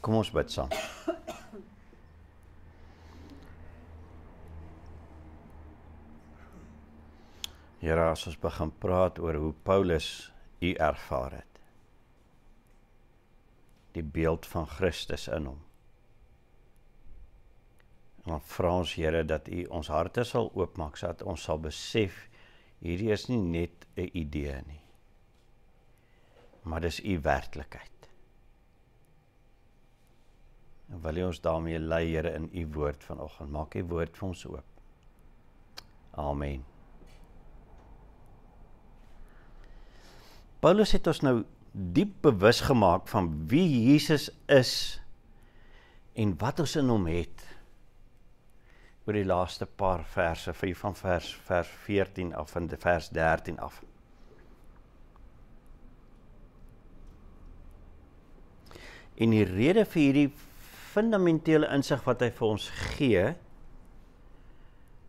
Kom ons bid saam. Here, as ons begin praat oor hoe Paulus U ervaar het, die beeld van Christus in hom, en dan vra ons, Here, dat U ons harte sal oopmaak, sodat ons sal besef, hierdie is nie net 'n idee nie, maar dis U werklikheid. En wil U ons daarmee lei, Here, in U woord vanoggend. Maak U woord vir ons oop. Amen. Paulus het ons nou diep bewus gemaak van wie Jesus is en wat ons in hom het. Oor die laaste paar verse, van vers 14 af en vers 13 af. En die rede vir hierdie fundamentele insig wat hy vir ons gee,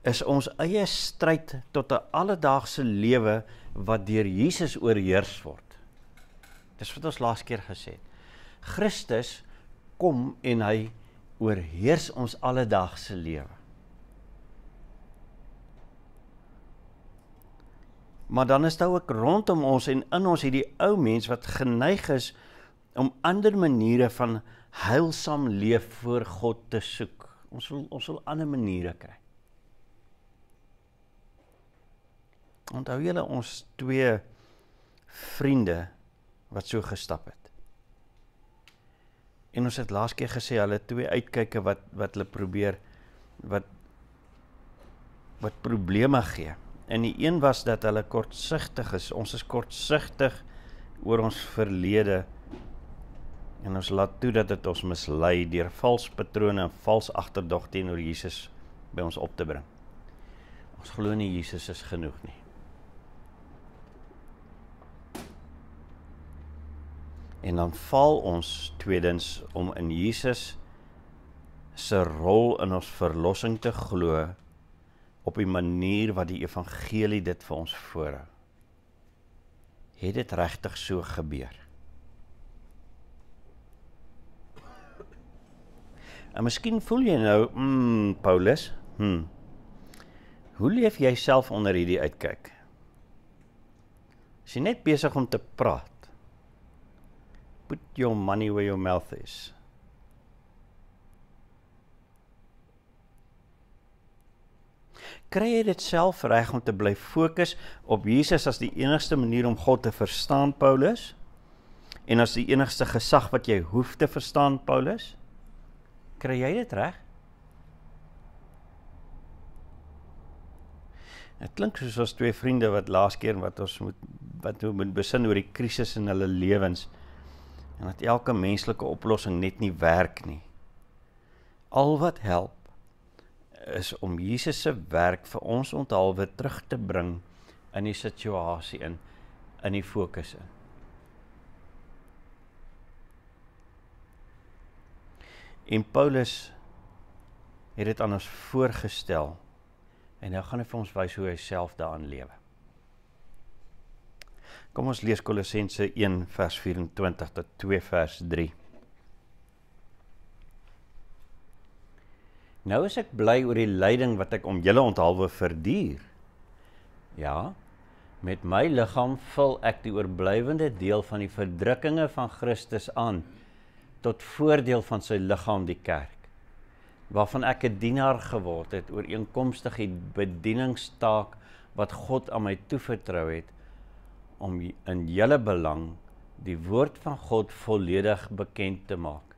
is ons eie stryd tot 'n alledaagse lewe wat deur Jesus oorheers word. Dis wat ons laas keer gesê het. Christus kom en hy oorheers ons alledaagse lewe. Maar dan is daar ook rondom ons en in ons hierdie ou mens wat geneig is om ander maniere van heilsaam leef voor God te soek. Ons wil ander maniere kry. Onthou julle ons twee vriende wat so gestap het. En ons het laas keer gesê, hulle twee uitkyke wat hulle probeer, wat probleme gee. En die een was dat hulle kortsigtig is. Ons is kortsigtig oor ons verlede en ons laat toe dat dit ons mislei deur vals patrone en vals agterdog teenoor Jesus by ons op te bring. Ons glo nie Jesus is genoeg nie. En dan val ons tweedens om in Jesus se rol in ons verlossing te glo op die manier wat die evangelie dit vir ons voorhou. Het dit regtig so gebeur? En miskien voel jy nou, Paulus, hoe leef jy self onder hierdie uitkyk? Is jy net besig om te praat? Put your money where your mouth is. Kry jy dit self reg om te bly fokus op Jesus as die enigste manier om God te verstaan, Paulus? En as die enigste gesag wat jy hoef te verstaan, Paulus? Kry jy dit reg? Het klink soos ons twee vriende wat laas keer wat moet besin oor die krisis in hulle lewens en dat elke menslike oplossing net nie werk nie. Al wat help is om Jesus se werk vir ons onthaalwe terug te bring in die situasie in die fokus in. En Paulus het dit aan ons voorgestel en nou gaan hy vir ons wys hoe hy self daarin lewe. Kom ons lees Kolossense 1 vers 24 tot 2 vers 3. Nou is ek bly oor die lyding wat ek om julle onthaalwe verduur. Ja, met my liggaam vul ek die oorblywende deel van die verdrukkinge van Christus aan, tot voordeel van sy liggaam die kerk, waarvan ek 'n dienaar geword het, ooreenkomstig die bedieningstaak wat God aan my toevertrou het, om in julle belang die woord van God volledig bekend te maak.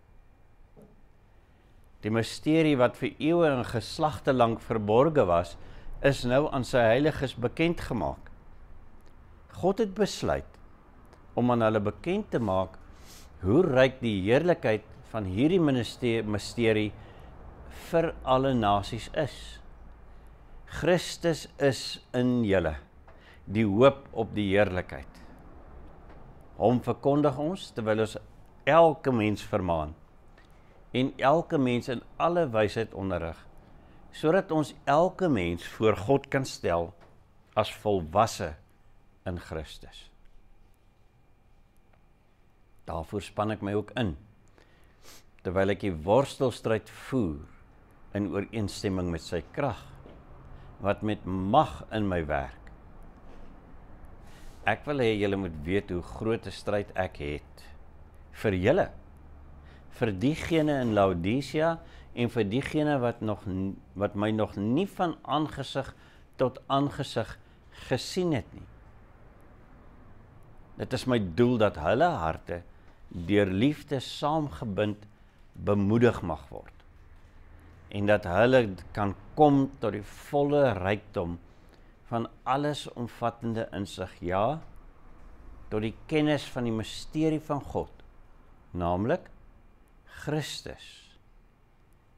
Die misterie wat vir eeue en geslagte lank verborge was, is nou aan sy heiliges bekend gemaak. God het besluit om aan hulle bekend te maak hoe ryk die heerlikheid van hierdie misterie vir alle nasies is. Christus is in julle, die hoop op die heerlikheid. Hom verkondig ons, terwyl ons elke mens vermaan, en elke mens in alle wysheid onderrig, sodat ons elke mens voor God kan stel as volwasse in Christus. Daarvoor span ek my ook in, terwyl ek die worstelstryd voer in ooreenstemming met sy krag, wat met mag in my werk. Ek wil hê julle moet weet hoe groot 'n stryd ek het. Vir julle, vir diegene in Laodicea en vir diegene wat my nog nie van aangesig tot aangesig gesien het nie. Dit is my doel dat hulle harte deur liefde saamgebind bemoedig mag word. En dat hulle kan kom tot die volle rykdom van alles omvattende insig, ja, tot die kennis van die misterie van God, naamlik Christus,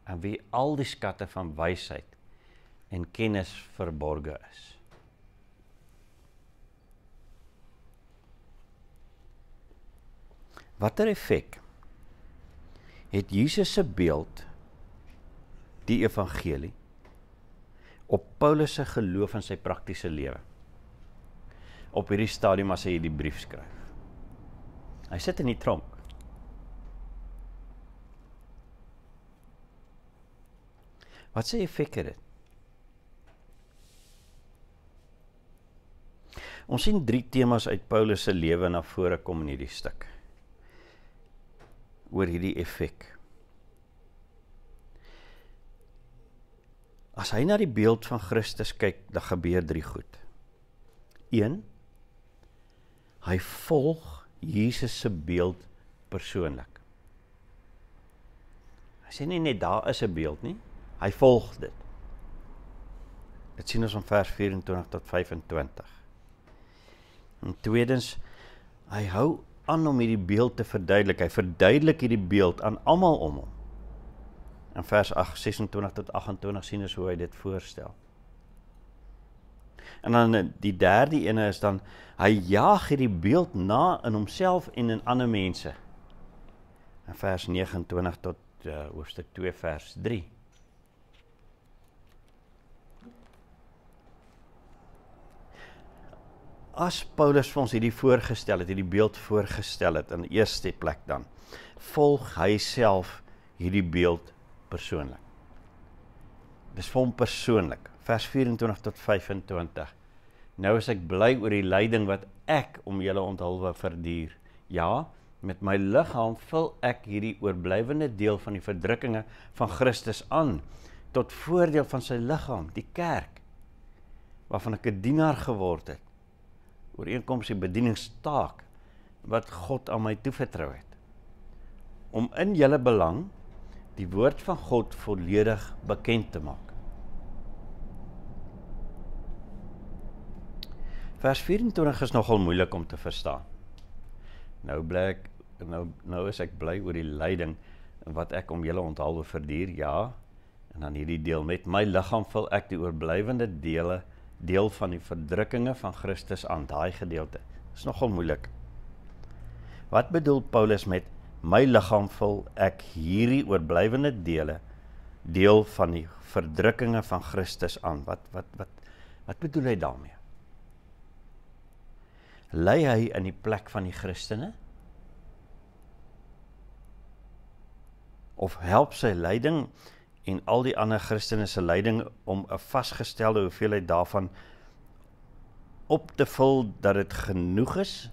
aan wie al die skatte van wysheid en kennis verborge is. Watter effek het Jesus se beeld, die evangelie, op Paulus se geloof in sy praktiese lewe? Op hierdie stadium as hy die brief skryf. Hy sit in die tronk. Wat se effek het dit? Ons sien 3 temas uit Paulus se lewe na vore kom in hierdie stuk. Oor hierdie effek. As hy na die beeld van Christus kyk, dan gebeur 3 goed. 1. Hy volg Jesus se beeld persoonlik. Hy sê nie net daar is 'n beeld nie, hy volg dit. Dit sien ons in vers 24 tot 25. En tweedens, hy hou aan om hierdie beeld te verduidelik. Hy verduidelik hierdie beeld aan almal om hom. In vers 26 tot 28 sien ons hoe hy dit voorstel. En dan die derde ene is dan, hy jaag hierdie beeld na in homself en in ander mense. In vers 29 tot hoofstuk 2 vers 3. As Paulus vir ons hierdie voorgestel het, hierdie beeld voorgestel het, in die eerste plek dan, volg hy self hierdie beeld persoonlik. Dis vir hom persoonlik. Vers 24 tot 25. Nou is ek bly oor die lyding wat ek om julle onthulwe verduur. Ja, met my liggaam vul ek hierdie oorblywende deel van die verdrukkinge van Christus aan, tot voordeel van sy liggaam, die kerk, waarvan ek 'n dienaar geword het, ooreenkoms die bedieningstaak wat God aan my toevertrou het, om in julle belang die woord van God volledig bekend te maak. Vers 24 is nogal moeilik om te verstaan. Nou is ek bly oor die lyding wat ek om julle onthulwe verduur, ja, en dan hierdie deel, met my liggaam vul ek die oorblywende deel van die verdrukkinge van Christus aan, daai gedeelte. Is nogal moeilik. Wat bedoel Paulus met my liggaam vul ek hierdie oorblywende deel van die verdrukkinge van Christus aan? Wat bedoel hy daarmee? Lei hy in die plek van die Christene? Of help sy lyding en al die ander Christene se lyding om 'n vasgestelde hoeveelheid daarvan op te vul dat dit genoeg is?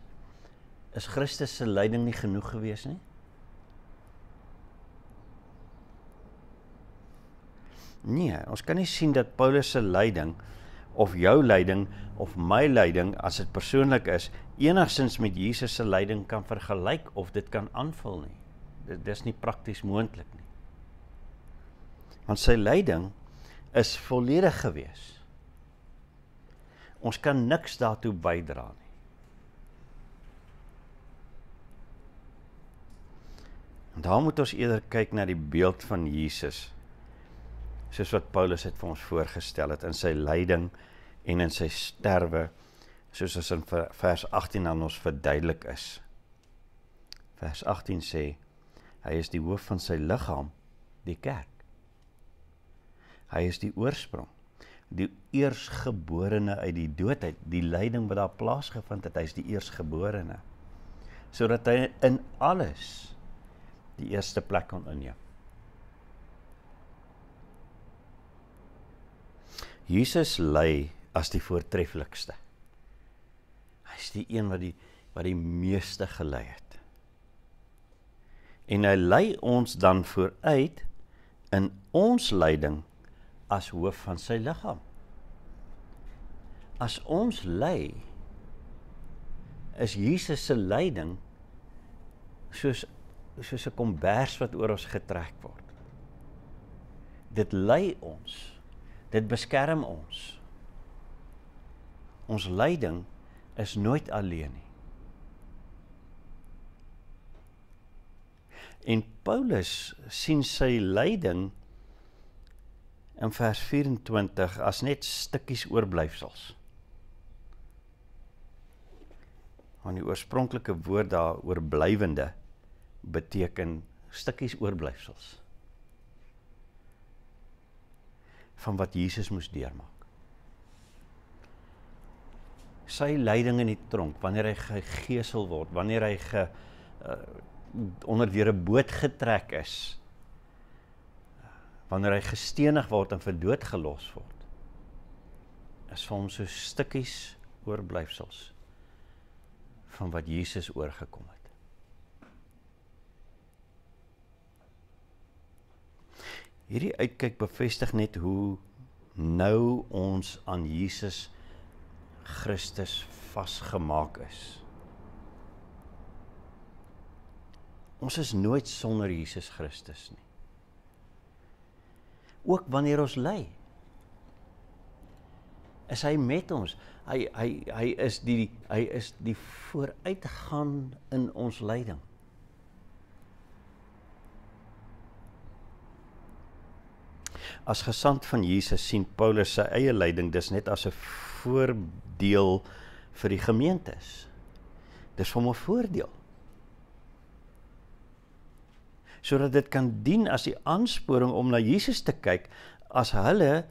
Is Christus se lyding nie genoeg gewees nie? Nee, ons kan nie sien dat Paulus se lyding of jou lyding of my lyding, as dit persoonlik is, enigstens met Jesus se lyding kan vergelyk of dit kan aanvul nie. Dit is nie prakties moontlik nie. Want sy lyding is volledig gewees. Ons kan niks daartoe bydra nie. En daar moet ons eerder kyk na die beeld van Jesus, soos wat Paulus het vir ons voorgestel het, in sy lyding en in sy sterwe, soos as in vers 18 aan ons verduidelik is. Vers 18 sê, hy is die hoof van sy liggaam, die kerk. Hy is die oorsprong, die eersgeborene uit die dood uit, die lyding wat daar plaasgevind het, hy is die eersgeborene, sodat hy in alles die eerste plek kon inneem. Jesus ly as die voortreffelikste. Hy is die een wat die meeste gelei het. En hy lei ons dan vooruit in ons lyding as hoof van sy liggaam. As ons ly, is Jesus se lyding soos 'n kombers wat oor ons getrek word. Dit lei ons. Dit beskerm ons. Ons lyding is nooit alleen nie. En Paulus sien sy lyding in vers 24 as net stukkies oorblyfsels. Want die oorspronklike woord daar oorblywende beteken stukkies oorblyfsels van wat Jesus moes deurmaak. Sy lyding in die tronk, wanneer hy gegesel word, wanneer hy onder deur 'n boot getrek is, wanneer hy gestenig word en vir dood gelos word, is vir hom so stukkies oorblyfsels van wat Jesus oorgekom het. Hierdie uitkyk bevestig net hoe nou ons aan Jesus Christus vasgemaak is. Ons is nooit sonder Jesus Christus nie. Ook wanneer ons ly, is hy met ons. Hy is die vooruitgaan in ons lyding. As gesant van Jesus sien Paulus sy eie lyding dis net as 'n voordeel vir die gemeentes. Dis vir hom 'n voordeel. Sodat dit kan dien as die aansporing om na Jesus te kyk as hulle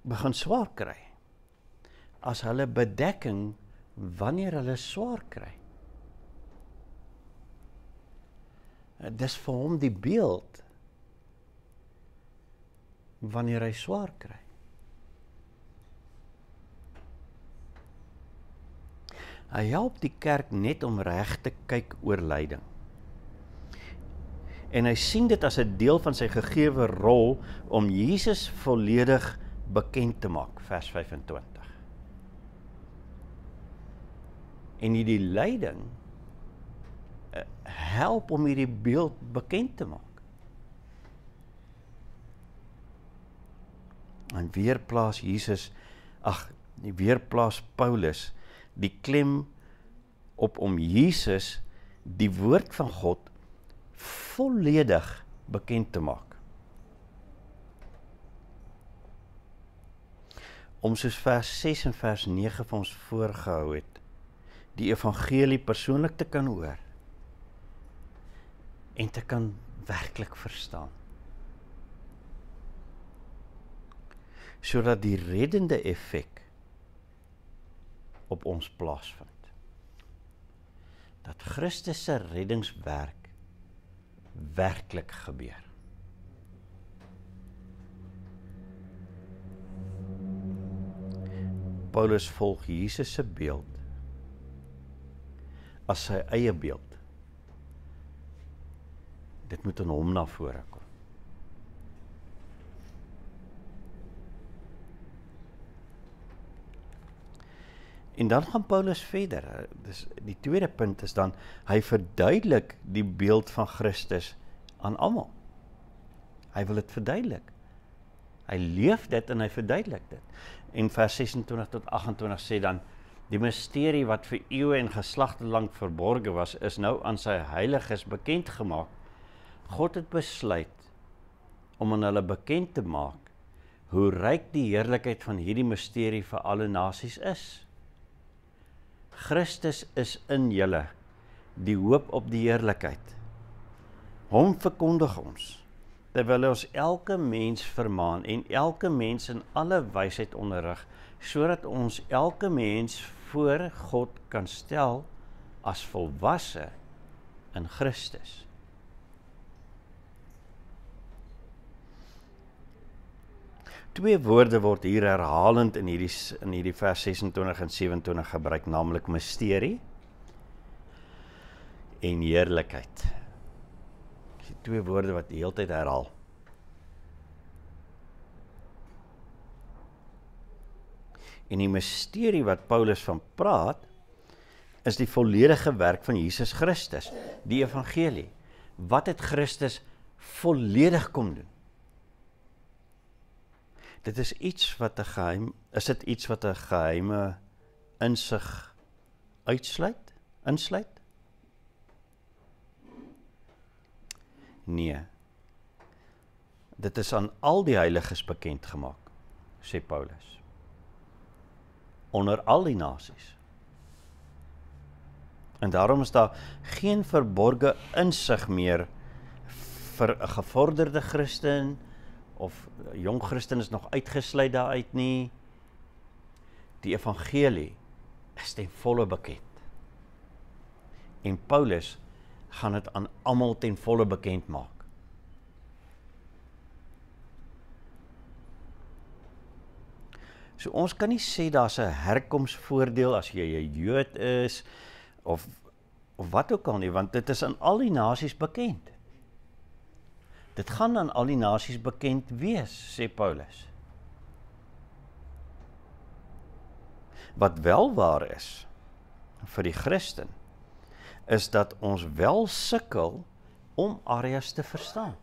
begin swaar kry. As hulle bedekking wanneer hulle swaar kry. Dis vir hom die beeld wanneer hy swaar kry. Hy help die kerk net om reg te kyk oor lyding. En hy sien dit as 'n deel van sy gegewe rol om Jesus volledig bekend te maak, vers 25. En hierdie lyding help om hierdie beeld bekend te maak. En weer plaas Paulus die klem op om Jesus, die woord van God, volledig bekend te maak. Om soos vers 6 en vers 9 van ons voorgehou het, die evangelie persoonlik te kan hoor en te kan werklik verstaan. Sodat die reddende effek op ons plaasvind. Dat Christus se reddingswerk werklik gebeur. Paulus volg Jesus se beeld as sy eie beeld. Dit moet in hom na vore kom. En dan gaan Paulus verder. Dus die tweede punt is dan, hy verduidelik die beeld van Christus aan almal. Hy wil dit verduidelik. Hy leef dit en hy verduidelik dit. En vers 26 tot 28 sê dan, die misterie wat vir eeue en geslagte lank verborge was, is nou aan sy heiliges bekend gemaak. God het besluit om aan hulle bekend te maak hoe ryk die heerlikheid van hierdie misterie vir alle nasies is. Christus is in julle, die hoop op die heerlikheid. Hom verkondig ons, terwyl ons elke mens vermaan en elke mens in alle wysheid onderrig, sodat ons elke mens voor God kan stel as volwasse in Christus. Twee woorde word hier herhalend in hierdie vers 26 en 27 gebruik, naamlik misterie en heerlikheid. Die twee woorde wat die hele tyd herhaal. En die misterie wat Paulus van praat, is die volledige werk van Jesus Christus, die evangelie. Wat het Christus volledig kom doen? Dit is iets wat 'n geheim, is dit iets wat 'n geheime insig insluit? Nee. Dit is aan al die heiliges bekend gemaak, sê Paulus. Onder al die nasies. En daarom is daar geen verborge insig meer vir 'n gevorderde Christen, of jong Christen is nog uitgesluit daaruit nie. Die evangelie is ten volle bekend. En Paulus gaan dit aan almal ten volle bekend maak. So ons kan nie sê daar's 'n herkomsvoordeel as jy 'n Jood is, of wat ook al nie, want dit is aan al die nasies bekend. Dit gaan aan al die nasies bekend wees, sê Paulus. Wat wel waar is vir die Christen, is dat ons wel sukkel om areas te verstaan.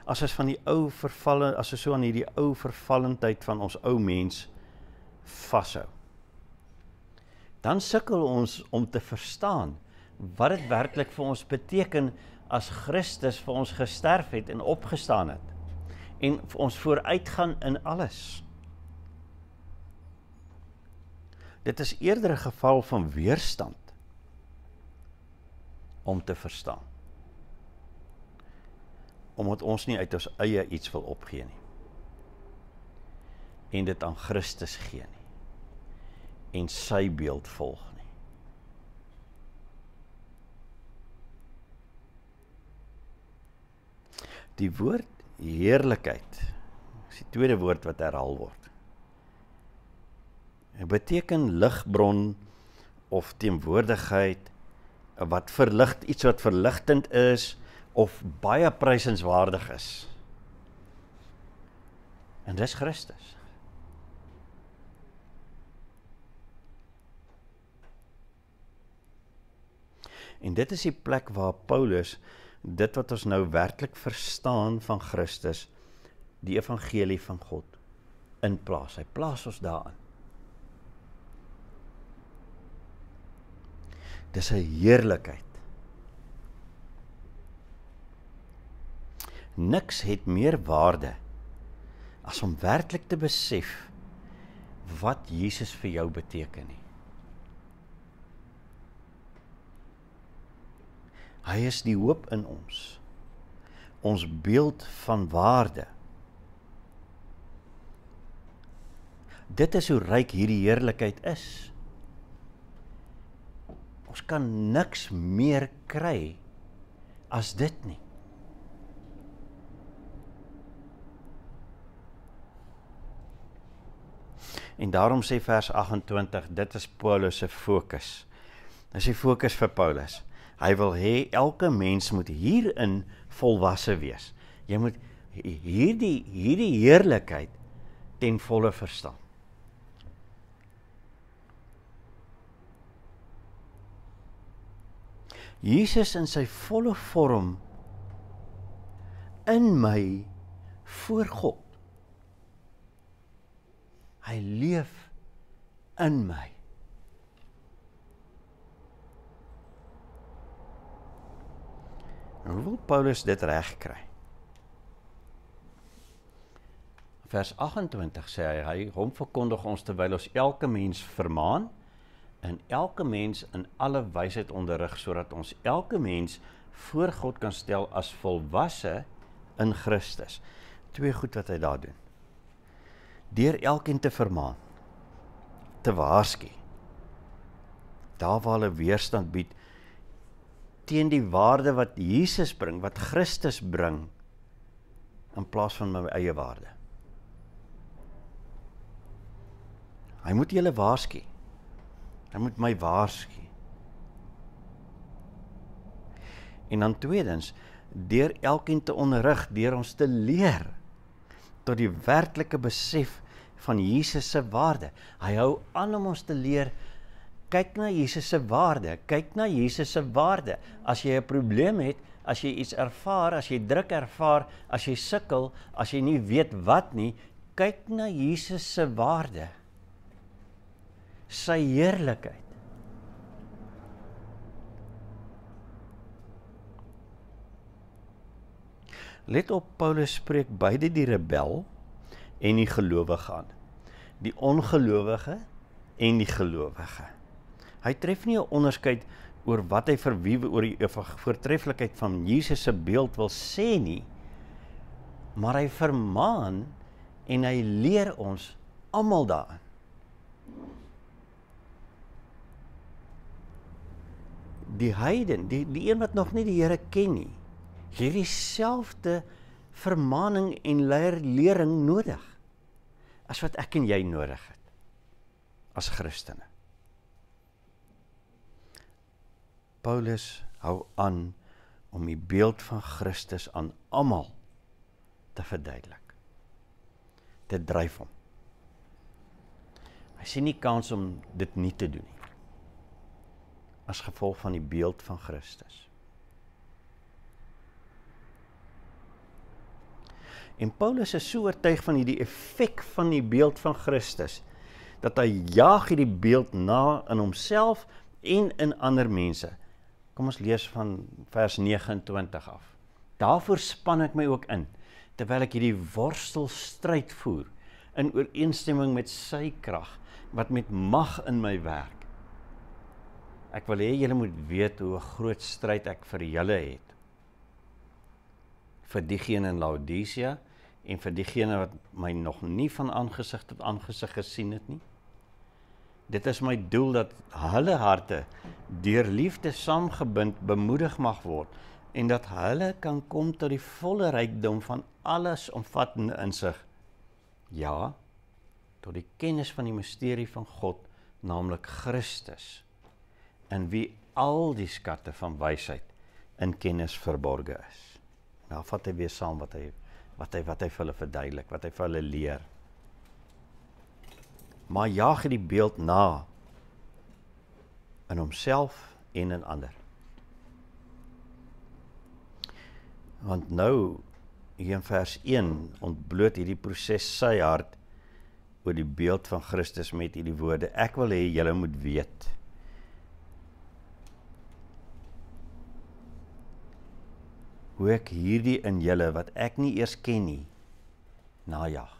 As ons van die ou vervallen, as ons so aan hierdie ou vervallendheid van ons ou mens vashou, dan sukkel ons om te verstaan wat dit werklik vir ons beteken as Christus vir ons gesterf het en opgestaan het en vir ons vooruitgaan in alles. Dit is eerder 'n geval van weerstand om te verstaan. Omdat ons nie uit ons eie iets wil opgee nie. En dit aan Christus gee nie. En sy beeld volg nie. Die woord heerlikheid is die tweede woord wat herhaal word. Dit beteken ligbron of teenwoordigheid, wat verlig, iets wat verligtend is, of baie prysenswaardig is. En dis Christus. En dit is die plek waar Paulus, dit wat ons nou werklik verstaan van Christus, die evangelie van God, inplaas. Hy plaas ons daarin. Dis 'n heerlikheid. Niks het meer waarde as om werklik te besef wat Jesus vir jou beteken nie. Hy is die hoop in ons beeld van waarde. Dit is hoe ryk hierdie heerlikheid is. Ons kan niks meer kry as dit nie. En daarom sê vers 28, dit is Paulus se fokus. Dis die fokus vir Paulus. Hy wil hê elke mens moet hierin volwasse wees. Jy moet hierdie heerlikheid ten volle verstaan. Jesus in sy volle vorm in my voor God. Hy leef in my. En hoe wil Paulus dit regkry? Vers 28 sê hy hom verkondig ons terwyl ons elke mens vermaan en elke mens in alle wysheid onderrig, sodat ons elke mens voor God kan stel as volwasse in Christus. Twee goed wat hy daar doen. Deur elkeen te vermaan, te waarsku. Daar waar hulle weerstand bied teen die waarde wat Jesus bring, wat Christus bring, in plaas van my eie waarde. Hy moet julle waarsku. Hy moet my waarsku. En dan tweedens, deur elkeen te onderrig, deur ons te leer, tot die werklike besef van Jesus se waarde. Hy hou aan om ons te leer, kyk na Jesus se waarde, kyk na Jesus se waarde. As jy 'n probleem het, as jy iets ervaar, as jy druk ervaar, as jy sukkel, as jy nie weet wat nie, kyk na Jesus se waarde. Sy heerlikheid. Let op, Paulus spreek beide die rebel en die gelowige aan. Die ongelowige en die gelowige. Hy tref nie 'n onderskeid oor wat hy vir wie oor die voortreffelikheid van Jesus se beeld wil sê nie, maar hy vermaan en hy leer ons almal daarin. Die heiden, die een wat nog nie die Here ken nie, het dieselfde vermaning en lering nodig as wat ek en jy nodig het as Christene. Paulus hou aan om die beeld van Christus aan almal te verduidelik. Dit dryf hom. Hy sien nie kans om dit nie te doen nie, as gevolg van die beeld van Christus. En Paulus is so oortuig van hierdie effek van die beeld van Christus, dat hy jaag hierdie beeld na in homself en in ander mense. Kom ons lees van vers 29 af. Daarvoor span ek my ook in, terwyl ek hierdie worstelstryd voer, in ooreenstemming met sy krag, wat met mag in my werk. Ek wil hê julle moet weet hoe 'n groot stryd ek vir julle het. Vir diegene in Laodicea, en vir diegene wat my nog nie van aangesig tot aangesig gesien het nie. Dit is my doel dat hulle harte deur liefde saamgebind bemoedig mag word, en dat hulle kan kom tot die volle rykdom van alles omvattende insig. Ja, tot die kennis van die misterie van God, naamlik Christus, in wie al die skatte van wysheid en kennis verborge is. Nou vat hy weer saam wat hy vir hulle verduidelik, wat hy vir hulle leer. Maar jaag die beeld na in homself en in ander. Want nou, hier in vers 1, ontbloot hierdie proses sy hart oor die beeld van Christus met hierdie woorde. Ek wil hê julle moet weet. Hoe ek hierdie in julle, wat ek nie eers ken nie, najag.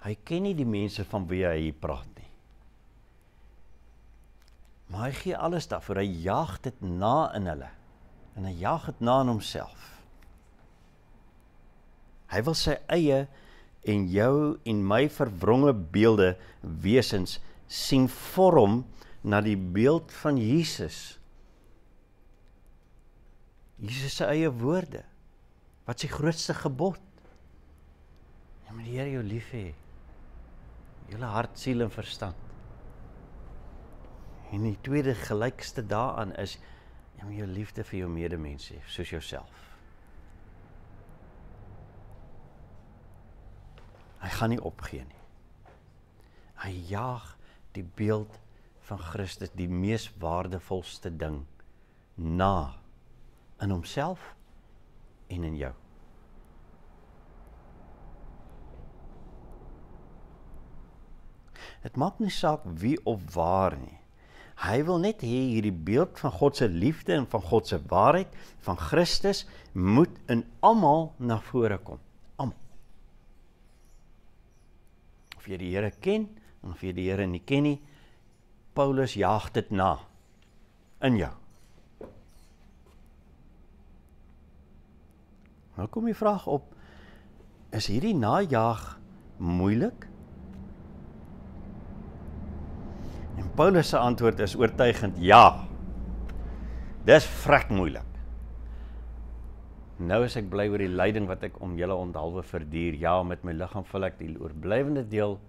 Hy ken nie die mense van wie hy hier praat nie. Maar hy gee alles daarvoor, hy jaag dit na in hulle, en hy jaag dit na in homself. Hy wil sy eie en jou en my verwronge beelde wesens sien vorm na die beeld van Jesus. Jesus se eie woorde, wat sy grootste gebod. Jy moet die Here jou lief hê, julle hart, siel en verstand. En die tweede gelykste daaraan is, jy moet jou liefde vir jou medemens hê, soos jouself. Hy gaan nie opgee nie. Hy jaag die beeld van Christus, die mees waardevolste ding, na in homself en in jou. Het maak nie saak wie of waar nie. Hy wil net hê hierdie beeld van God se liefde en van God se waarheid, van Christus, moet in almal na vore kom. Almal. Of jy die Here ken, of jy die Here nie ken nie, Paulus jaag dit na, in jou. Nou kom die vraag op, is hierdie najaag moeilik? Paulus se antwoord is oortuigend ja. Dis vrek moeilik. Nou is ek bly oor die lyding wat ek om julle onthaalwe verduur. Ja, met my liggaam vul ek die oorblywende deel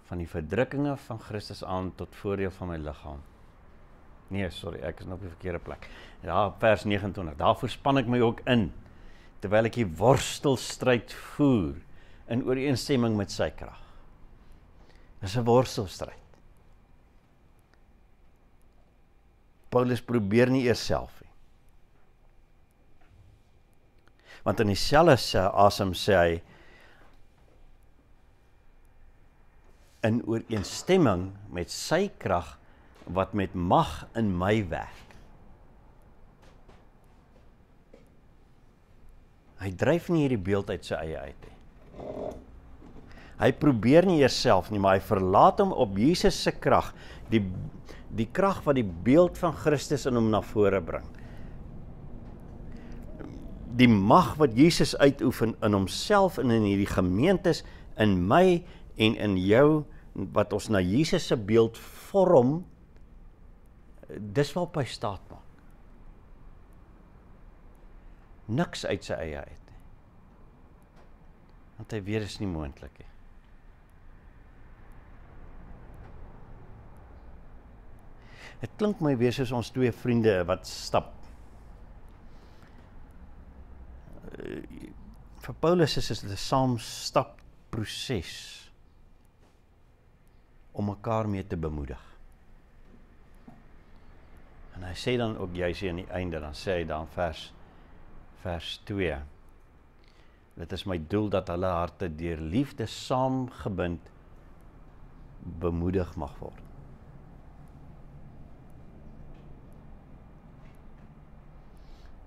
van die verdrukkinge van Christus aan tot voordeel van my liggaam. Nee, sorry, ek is nou op die verkeerde plek. Ja, vers 29. Daarvoor span ek my ook in, terwyl ek die worstelstryd voer in ooreenstemming met sy krag. Dis 'n worstelstryd. Paulus probeer nie eers self nie. Want in dieselfde asem sê hy, in ooreenstemming met sy krag wat met mag in my werk. Hy dryf nie hierdie beeld uit sy eie uit nie. Hy probeer nie eers self nie, maar hy verlaat hom op Jesus se krag, die krag wat die beeld van Christus in hom na vore bring. Die mag wat Jesus uitoefen in homself en in hierdie gemeentes, in my en in jou, wat ons na Jesus se beeld vorm, dis waarop hy staat maak. Niks uit sy eie uit nie. Want hy weet is nie moontlik nie. Het klink my weer soos ons twee vriende wat stap. Vir Paulus is dit 'n saamstap proses om mekaar mee te bemoedig. En hy sê dan ook juis hier aan die einde, dan sê hy dan vers 2. Dit is my doel dat hulle harte deur liefde saamgebind bemoedig mag word.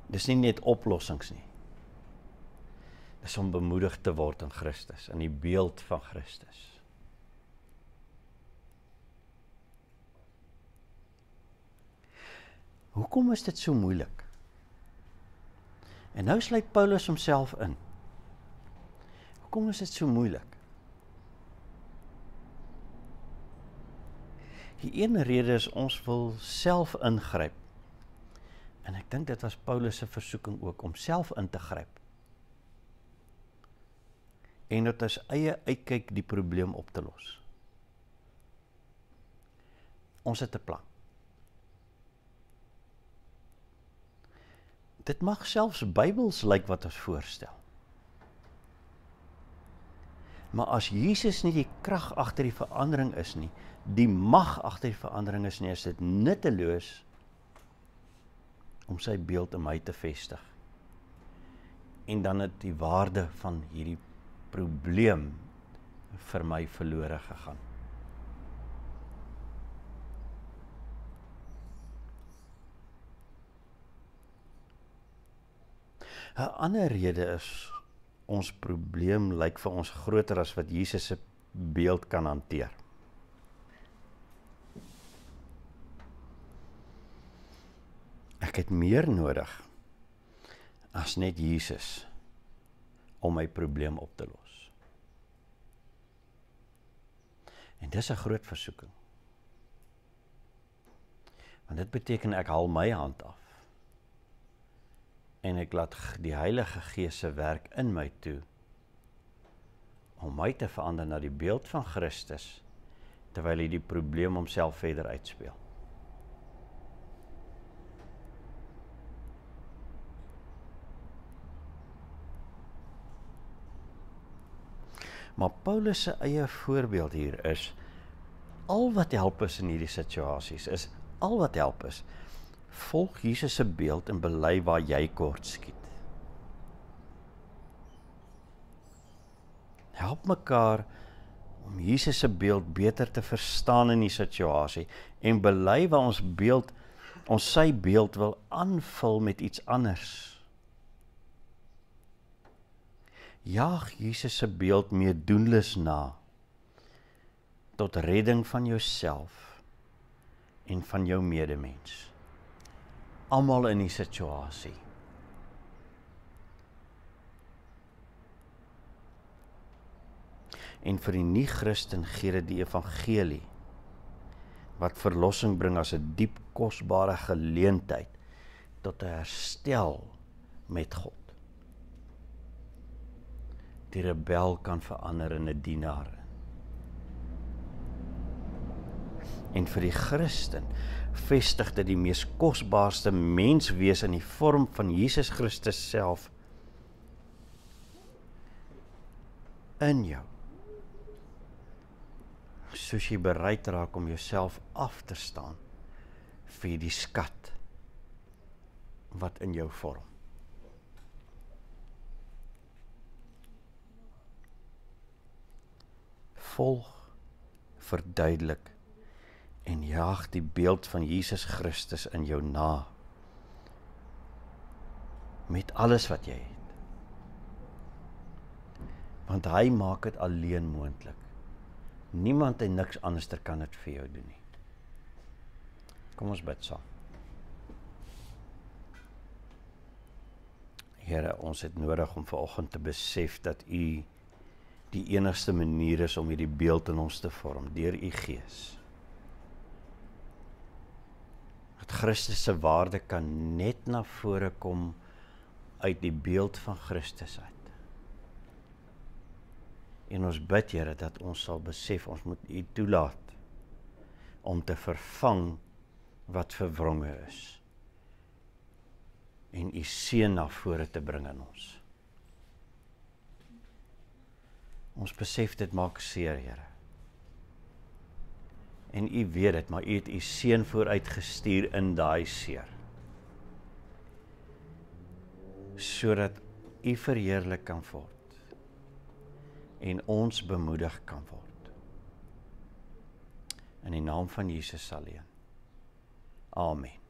Dis nie net oplossings nie. Dis om bemoedig te word in Christus, in die beeld van Christus. Hoekom is dit so moeilik? En nou sluit Paulus homself in. Hoekom is dit so moeilik? Die een rede is ons wil self ingryp. En ek dink dit was Paulus se versoeking ook, om self in te gryp. En dat ons eie uitkyk die probleem op te los. Ons het 'n plan. Dit mag selfs Bybels lyk wat ons voorstel. Maar as Jesus nie die krag agter die verandering is nie, die mag agter die verandering is nie, is dit nutteloos om sy beeld in my te vestig. En dan het die waarde van hierdie probleem vir my verlore gegaan. Een ander rede is, ons probleem lyk vir ons groter as wat Jesus se beeld kan hanteer. Ek het meer nodig as net Jesus om my probleem op te los. En dis 'n groot versoeking. Want dit beteken ek haal my hand af. En ek laat die Heilige Gees se werk in my toe om my te verander na die beeld van Christus, terwyl hy die probleem homself verder uitspeel. Maar Paulus se eie voorbeeld hier is, al wat help is in hierdie situasies, volg Jesus se beeld en bely waar jy kort skiet. Help mekaar om Jesus se beeld beter te verstaan in die situasie en bely waar ons sy beeld wil aanvul met iets anders. Jaag Jesus se beeld meedoenlis na, tot redding van jouself en van jou medemens. Almal in die situasie. En vir die nie-Christen gee dit die evangelie, wat verlossing bring as 'n diep kosbare geleentheid tot 'n herstel met God. Die rebel kan verander in 'n dienaar. En vir die Christen vestig dit die mees kosbaarste menswees in die vorm van Jesus Christus self in jou. Soos jy bereid raak om jouself af te staan vir die skat wat in jou vorm. Volg, verduidelik en jaag die beeld van Jesus Christus in jou na, met alles wat jy het. Want hy maak dit alleen moontlik. Niemand en niks anderster kan dit vir jou doen nie. Kom ons bid saam. Here, ons het nodig om vanoggend te besef dat U die enigste manier is om hierdie beeld in ons te vorm, deur U Gees. Dat Christus se waarde kan net na vore kom uit die beeld van Christus uit. En ons bid, Here, dat ons sal besef, ons moet U toelaat om te vervang wat verwronge is. En U seën na vore te bring in ons. Ons besef dit maak seer, Here. En U weet dit, maar U het U seun vooruit gestuur in daai seer. Sodat U verheerlik kan word. En ons bemoedig kan word. In die naam van Jesus alleen. Amen.